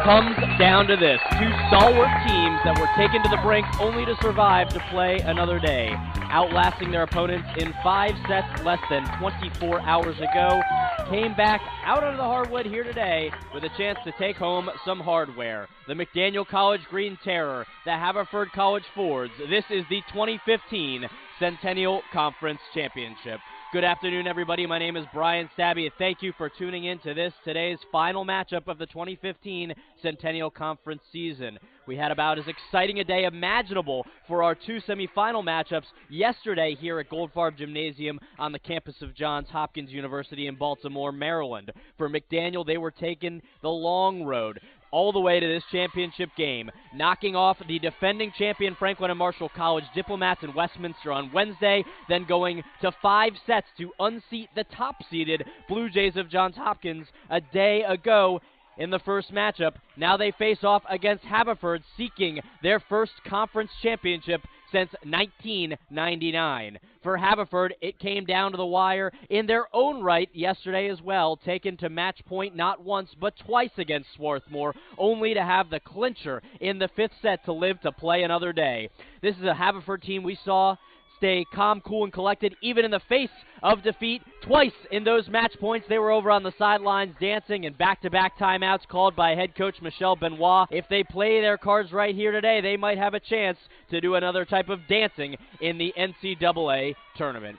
comes down to this. Two stalwart teams that were taken to the brink only to survive to play another day, outlasting their opponents in 5 sets less than 24 hours ago, came back out onto the hardwood here today with a chance to take home some hardware. The McDaniel College Green Terror, the Haverford College Fords. This is the 2015 Centennial Conference Championship. Good afternoon, everybody. My name is Bryan Stabbe. Thank you for tuning in to today's final matchup of the 2015 Centennial Conference season. We had about as exciting a day imaginable for our 2 semifinal matchups yesterday here at Goldfarb Gymnasium on the campus of Johns Hopkins University in Baltimore, Maryland. For McDaniel, they were taking the long road all the way to this championship game, knocking off the defending champion Franklin and Marshall College Diplomats in Westminster on Wednesday, then going to 5 sets to unseat the top-seeded Blue Jays of Johns Hopkins a day ago in the first matchup. Now they face off against Haverford, seeking their first conference championship since 1999. For Haverford, it came down to the wire in their own right yesterday as well, taken to match point not once but twice against Swarthmore, only to have the clincher in the 5th set to live to play another day. This is a Haverford team we saw stay calm, cool, and collected, even in the face of defeat. Twice in those match points, they were over on the sidelines dancing, and back-to-back timeouts called by head coach Michelle Benoit. If they play their cards right here today, they might have a chance to do another type of dancing in the NCAA tournament.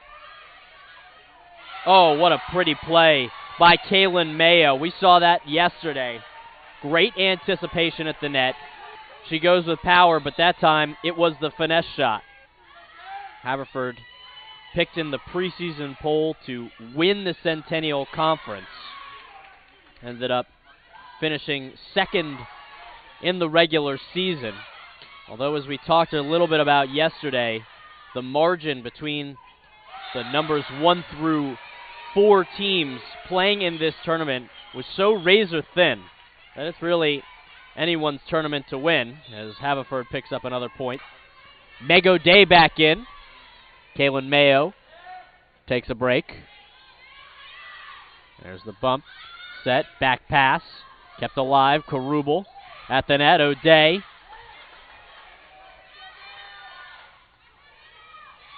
Oh, what a pretty play by Kaylin Mayo. We saw that yesterday. Great anticipation at the net. She goes with power, but that time it was the finesse shot. Haverford picked in the preseason poll to win the Centennial Conference. Ended up finishing second in the regular season. Although, as we talked a little bit about yesterday, the margin between the numbers 1 through 4 teams playing in this tournament was so razor thin that it's really anyone's tournament to win, as Haverford picks up another point. Meg O'Day back in. Kaylin Mayo takes a break. There's the bump. Set. Back pass. Kept alive. Karubel at the net. O'Day.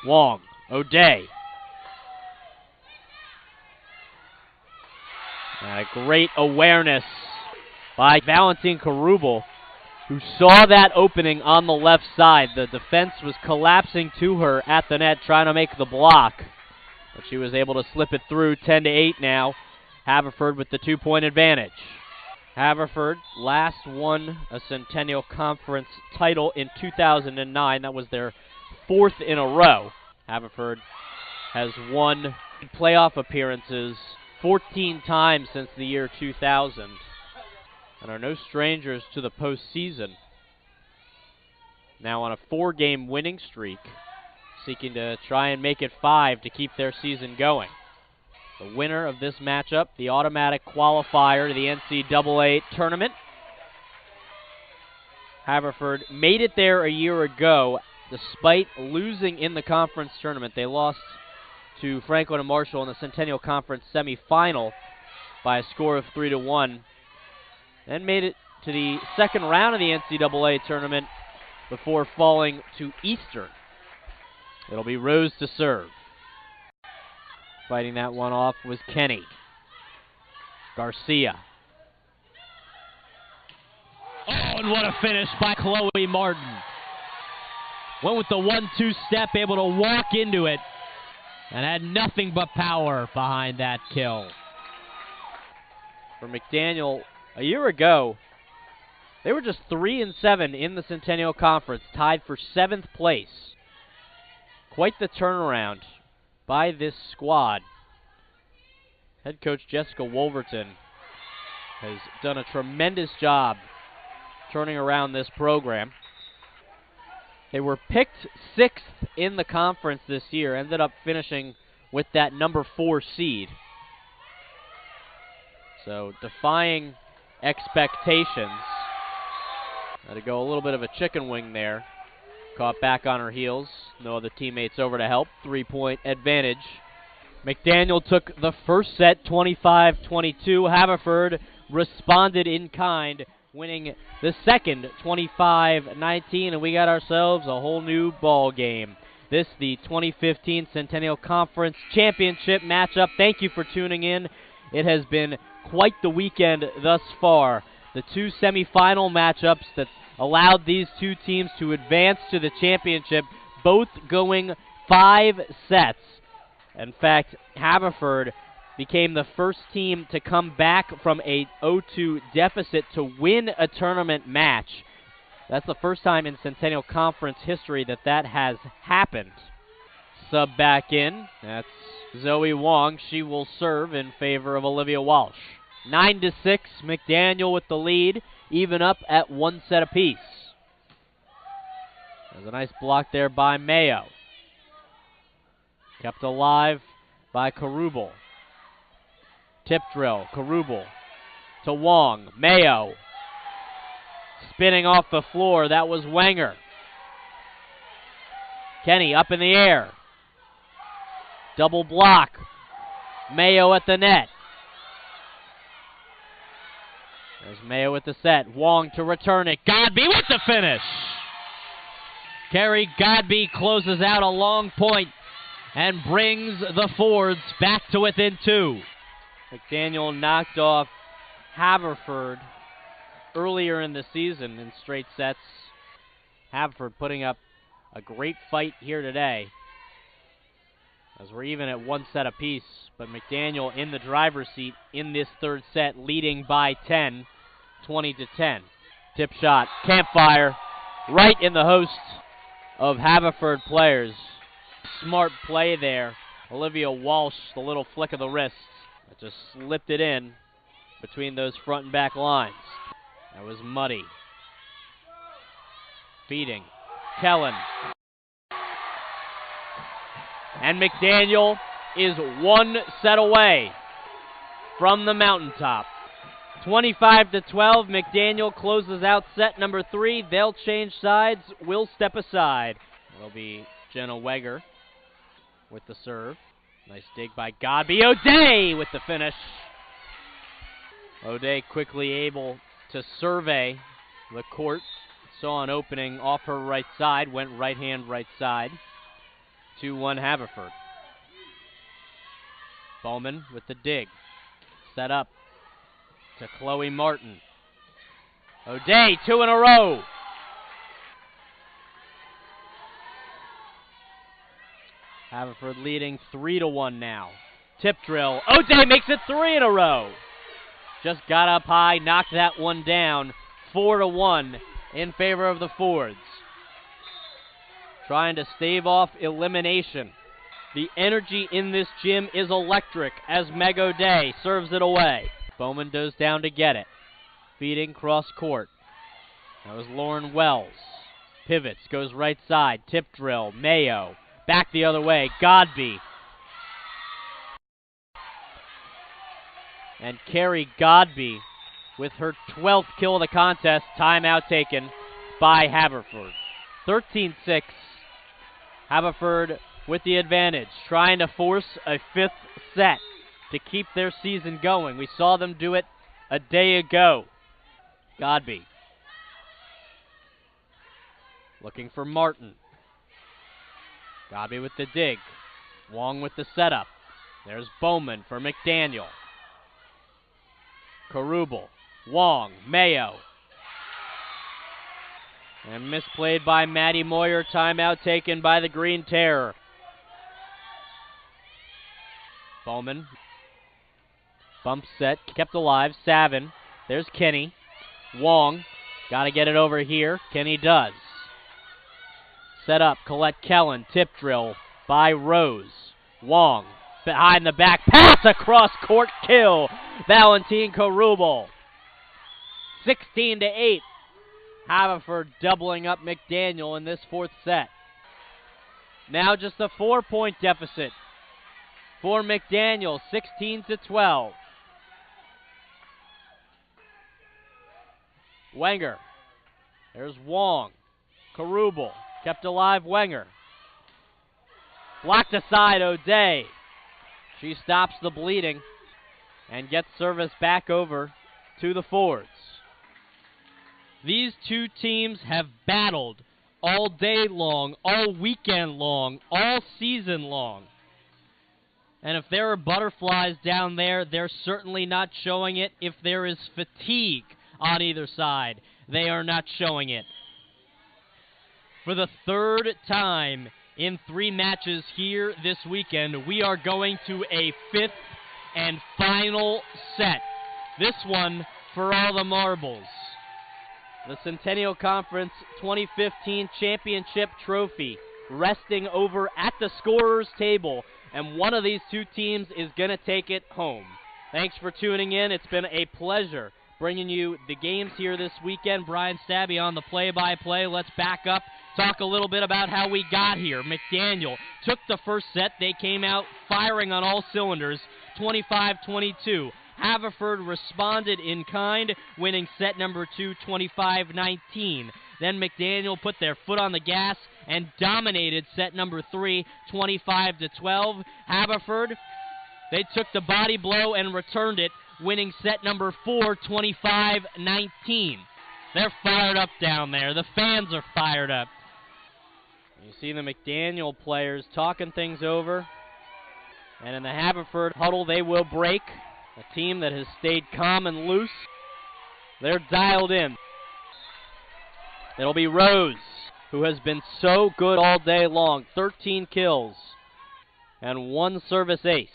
Wong. O'Day. Great awareness by Valentine Karubel, who saw that opening on the left side. The defense was collapsing to her at the net, trying to make the block. But she was able to slip it through. 10-8 now. Haverford with the 2-point advantage. Haverford last won a Centennial Conference title in 2009. That was their 4th in a row. Haverford has won playoff appearances 14 times since the year 2000. And are no strangers to the postseason. Now on a 4-game winning streak, seeking to try and make it 5 to keep their season going. The winner of this matchup, the automatic qualifier to the NCAA tournament. Haverford made it there a year ago, despite losing in the conference tournament. They lost to Franklin and Marshall in the Centennial Conference semifinal by a score of 3-1. Then made it to the second round of the NCAA tournament before falling to Eastern. It'll be Rose to serve. Fighting that one off was Kenny. Garcia. Oh, and what a finish by Chloe Martin. Went with the 1-2 step, able to walk into it, and had nothing but power behind that kill. For McDaniel, a year ago, they were just 3-7 in the Centennial Conference, tied for 7th place. Quite the turnaround by this squad. Head coach Jessica Wolverton has done a tremendous job turning around this program. They were picked 6th in the conference this year, ended up finishing with that number 4 seed. So defying expectations. Had to go a little bit of a chicken wing there. Caught back on her heels. No other teammates over to help. 3-point advantage. McDaniel took the first set 25-22. Haverford responded in kind winning the second 25-19, and we got ourselves a whole new ball game. This the 2015 Centennial Conference Championship matchup. Thank you for tuning in. It has been quite the weekend thus far. The two semifinal matchups that allowed these two teams to advance to the championship, both going 5 sets. In fact, Haverford became the first team to come back from a 0-2 deficit to win a tournament match. That's the first time in Centennial Conference history that that has happened. Sub back in. That's Zoe Wong. She will serve in favor of Olivia Walsh. 9-6, McDaniel with the lead, even up at 1 set apiece. There's a nice block there by Mayo. Kept alive by Karubel. Tip drill, Karubel to Wong. Mayo spinning off the floor. That was Wenger. Kenny up in the air. Double block. Mayo at the net. There's Mayo with the set. Wong to return it. Godby with the finish. Carrie Godby closes out a long point and brings the Fords back to within 2. McDaniel knocked off Haverford earlier in the season in straight sets. Haverford putting up a great fight here today, as we're even at 1 set apiece, but McDaniel in the driver's seat in this third set, leading by 10, 20-10. Tip shot, Campfire, right in the host of Haverford players. Smart play there. Olivia Walsh, the little flick of the wrist, that just slipped it in between those front and back lines. That was muddy. Feeding, Kellen. And McDaniel is 1 set away from the mountaintop. 25-12, McDaniel closes out set number 3. They'll change sides. We'll step aside. It'll be Jenna Weger with the serve. Nice dig by Godby. O'Day with the finish. O'Day quickly able to survey the court. Saw an opening off her right side. Went right hand, right side. 2-1 Haverford. Bowman with the dig. Set up to Chloe Martin. O'Day, 2 in a row. Haverford leading 3-1 now. Tip drill. O'Day makes it 3 in a row. Just got up high, knocked that one down. 4-1 in favor of the Fords. Trying to stave off elimination. The energy in this gym is electric as Meg O'Day serves it away. Bowman goes down to get it. Feeding cross court. That was Lauren Wells. Pivots, goes right side. Tip drill. Mayo. Back the other way. Godby. And Carrie Godby with her 12th kill of the contest. Timeout taken by Haverford. 13-6. Haverford with the advantage, trying to force a 5th set to keep their season going. We saw them do it a day ago. Godby looking for Martin. Godby with the dig. Wong with the setup. There's Bowman for McDaniel. Karubel. Wong. Mayo. And misplayed by Maddie Moyer. Timeout taken by the Green Terror. Bowman. Bump set. Kept alive. Savin. There's Kenny. Wong. Got to get it over here. Kenny does. Set up. Colette Kellen. Tip drill by Rose. Wong. Behind the back. Pass across court. Kill. Valentine Karubel. 16-8. Haverford doubling up McDaniel in this 4th set. Now just a 4-point deficit for McDaniel, 16-12. Wenger. There's Wong. Karubel. Kept alive Wenger. Blocked aside O'Day. She stops the bleeding and gets service back over to the Fords. These two teams have battled all day long, all weekend long, all season long. And if there are butterflies down there, they're certainly not showing it. If there is fatigue on either side, they are not showing it. For the third time in 3 matches here this weekend, we are going to a 5th and final set. This one for all the marbles. The Centennial Conference 2015 Championship Trophy resting over at the scorer's table, and one of these two teams is going to take it home. Thanks for tuning in. It's been a pleasure bringing you the games here this weekend. Bryan Stabbe on the play-by-play. Let's back up, talk a little bit about how we got here. McDaniel took the first set. They came out firing on all cylinders, 25-22. Haverford responded in kind, winning set number 2, 25-19. Then McDaniel put their foot on the gas and dominated set number 3, 25-12. Haverford, they took the body blow and returned it, winning set number 4, 25-19. They're fired up down there. The fans are fired up. You see the McDaniel players talking things over. And in the Haverford huddle, they will break. A team that has stayed calm and loose. They're dialed in. It'll be Rose, who has been so good all day long. 13 kills and 1 service ace.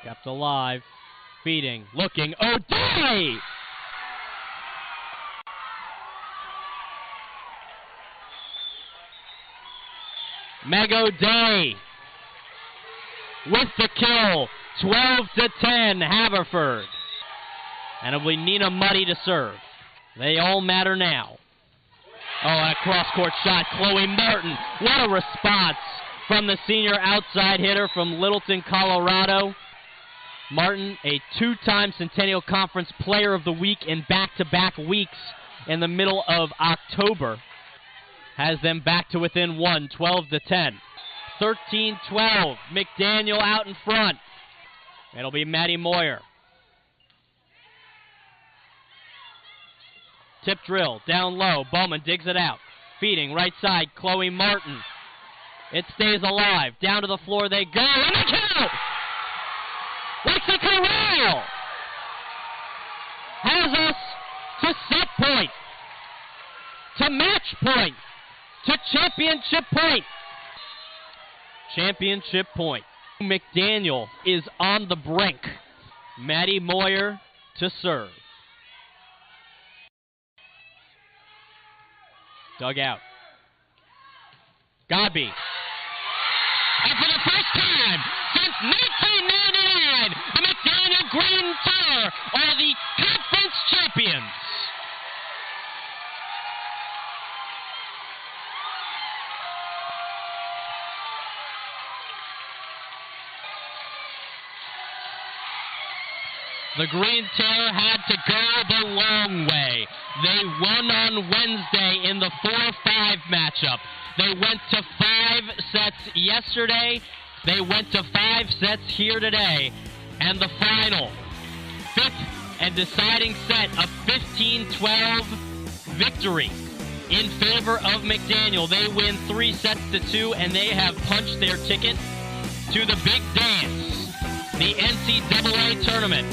Kept alive, feeding, looking, O'Day! Meg O'Day with the kill, 12-10, Haverford. And it'll be Nina Muddy to serve. They all matter now. Oh, and a cross-court shot, Chloe Martin. What a response from the senior outside hitter from Littleton, Colorado. Martin, a 2-time Centennial Conference Player of the Week in back-to-back weeks in the middle of October, has them back to within 1, 12-10. 13-12, McDaniel out in front. It'll be Maddie Moyer. Tip drill, down low, Bowman digs it out. Feeding, right side, Chloe Martin. It stays alive, down to the floor they go, and a kill! Lexi Corral has us to set point, to match point, to championship point. Championship point. McDaniel is on the brink. Maddie Moyer to serve. Dug out. Godby. And for the first time since 1999, the McDaniel Green Tower are the conference champions. The Green Terror had to go the long way. They won on Wednesday in the 4-5 matchup. They went to 5 sets yesterday. They went to 5 sets here today. And the final, 5th and deciding set, a 15-12 victory in favor of McDaniel. They win 3-2, and they have punched their ticket to the big dance, the NCAA tournament.